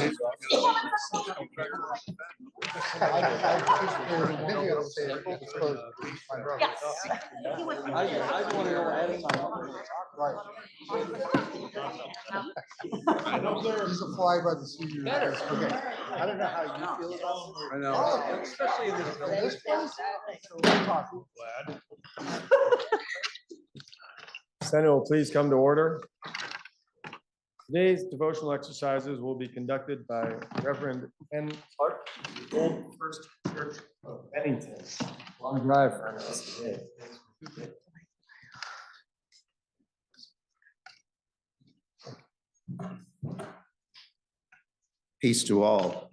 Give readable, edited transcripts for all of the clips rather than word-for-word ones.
He's a fly by the seat. Okay. I don't know how you feel about it. I know, especially in this building. This place? Senate will please come to order. Today's devotional exercises will be conducted by Reverend Ken Clark, the Old First Church of Bennington. Long drive for us today. Peace to all.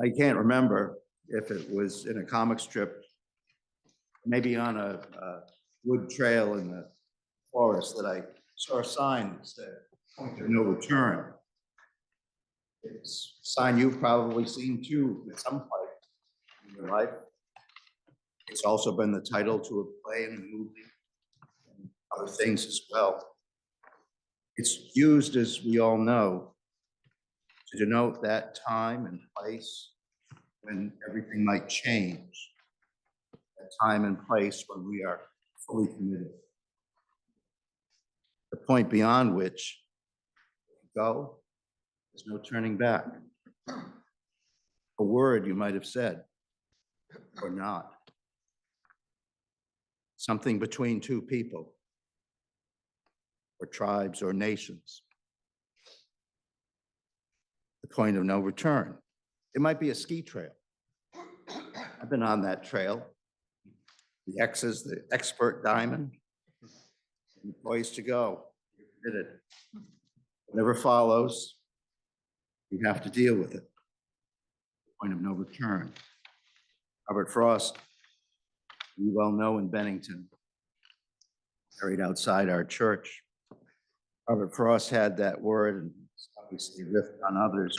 I can't remember if it was in a comic strip, maybe on a wood trail in the forest, that I saw a sign that said "Point of No Return." It's a sign you've probably seen too at some point in your life. It's also been the title to a play and a movie and other things as well. It's used, as we all know, to denote that time and place when everything might change, that time and place when we are fully committed. The point beyond which, if you go, there's no turning back. A word you might have said or not. Something between two people or tribes or nations. The point of no return. It might be a ski trail. I've been on that trail. The X is the expert diamond. And poised to go. You're committed. Whatever follows, you have to deal with it. Point of no return. Robert Frost, you well know in Bennington, buried outside our church. Robert Frost had that word, and it's obviously riffed on others.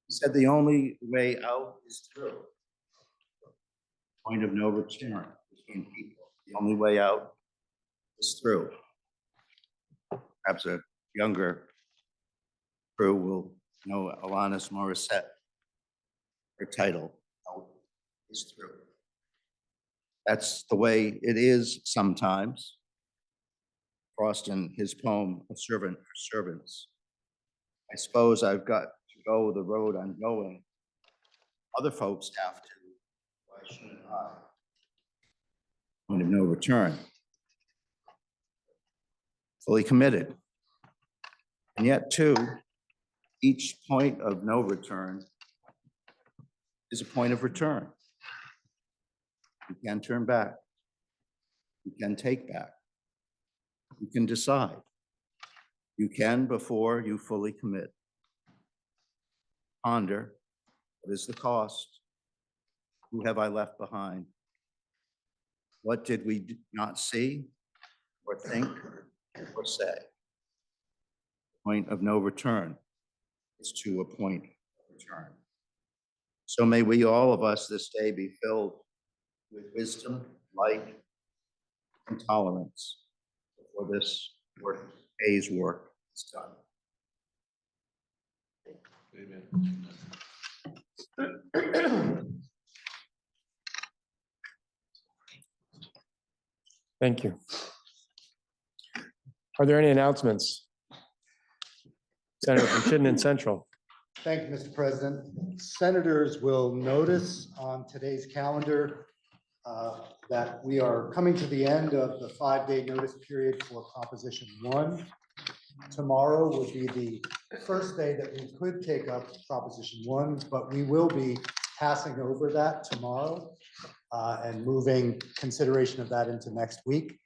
He said the only way out is through. Point of no return between people. The only way out is through. Perhaps a younger crew will know Alanis Morissette. Her title, Out is Through. That's the way it is sometimes. Frost in his poem, A Servant for Servants. I suppose I've got to go the road I'm going. Other folks have to. Why shouldn't I? Point of no return. Fully committed. And yet, too, each point of no return is a point of return. You can turn back. You can take back. You can decide. You can before you fully commit. Ponder, what is the cost? Who have I left behind? What did we not see or think or say? Point of no return is to a point of return. So may we, all of us this day, be filled with wisdom, light, and tolerance before this day's work is done. Amen. Thank you. Are there any announcements? Senator from Chittenden Central. Thank you, Mr. President. Senators will notice on today's calendar that we are coming to the end of the 5-day notice period for Proposition 1. Tomorrow would be the first day that we could take up Proposition 1, but we will be passing over that tomorrow and moving consideration of that into next week.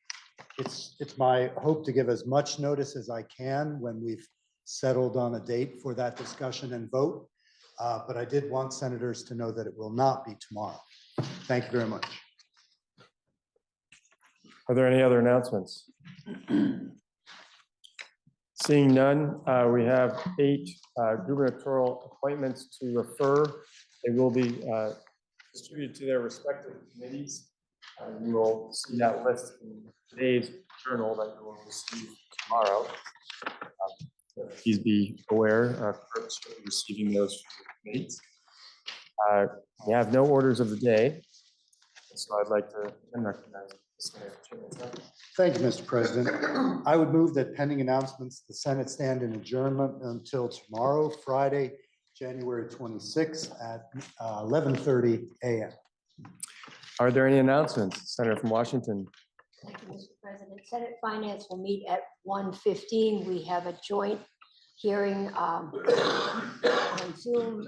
It's my hope to give as much notice as I can when we've settled on a date for that discussion and vote. But I did want senators to know that it will not be tomorrow. Thank you very much. Are there any other announcements? Seeing none, we have 8 gubernatorial appointments to refer. They will be distributed to their respective committees. You will see that list in today's journal that you will receive tomorrow. Please be aware, clerks will be receiving those committees. We have no orders of the day, so I'd like to recognize Senator Chitman. Thank you, Mr. President. I would move that pending announcements, the Senate stand in adjournment until tomorrow, Friday, January 26th at 11:30 a.m. Are there any announcements? Senator from Washington. Thank you, Mr. President. Senate Finance will meet at 1:15. We have a joint hearing on Zoom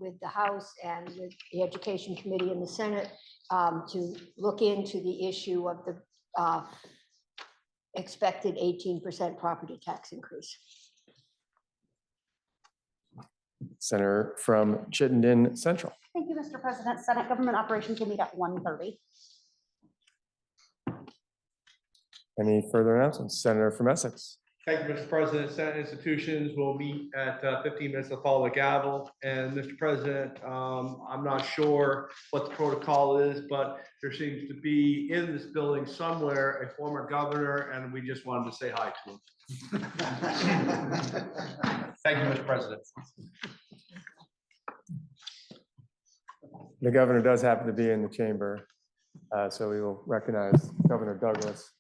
with the House and with the Education Committee in the Senate to look into the issue of the expected 18% property tax increase. Senator from Chittenden Central. Thank you, Mr. President. Senate Government Operations will meet at 1:30. Any further announcements? Senator from Essex. Thank you, Mr. President. Senate institutions will meet at 15 minutes to follow the gavel. And Mr. President, I'm not sure what the protocol is, but there seems to be in this building somewhere a former governor, and we just wanted to say hi to him. Thank you, Mr. President. The governor does happen to be in the chamber, so we will recognize Governor Douglas.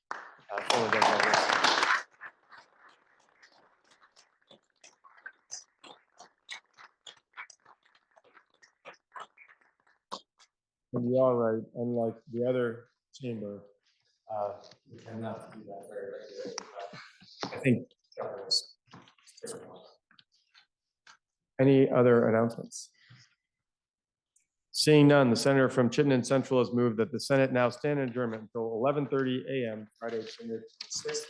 Former Governor Douglas. And you are right, unlike the other chamber, we cannot do that very regularly. I think. governors- Any other announcements? Seeing none, the senator from Chittenden Central has moved that the Senate now stand in adjournment until 11:30 a.m. Friday, January 26th.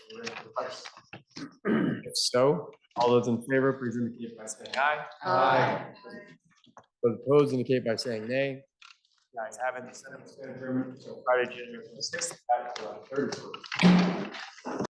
If so, all those in favor, please indicate by saying aye. Aye. Those opposed indicate by saying nay. The ayes have it. The Senate will stand adjourned until Friday, January 26th at 11:30.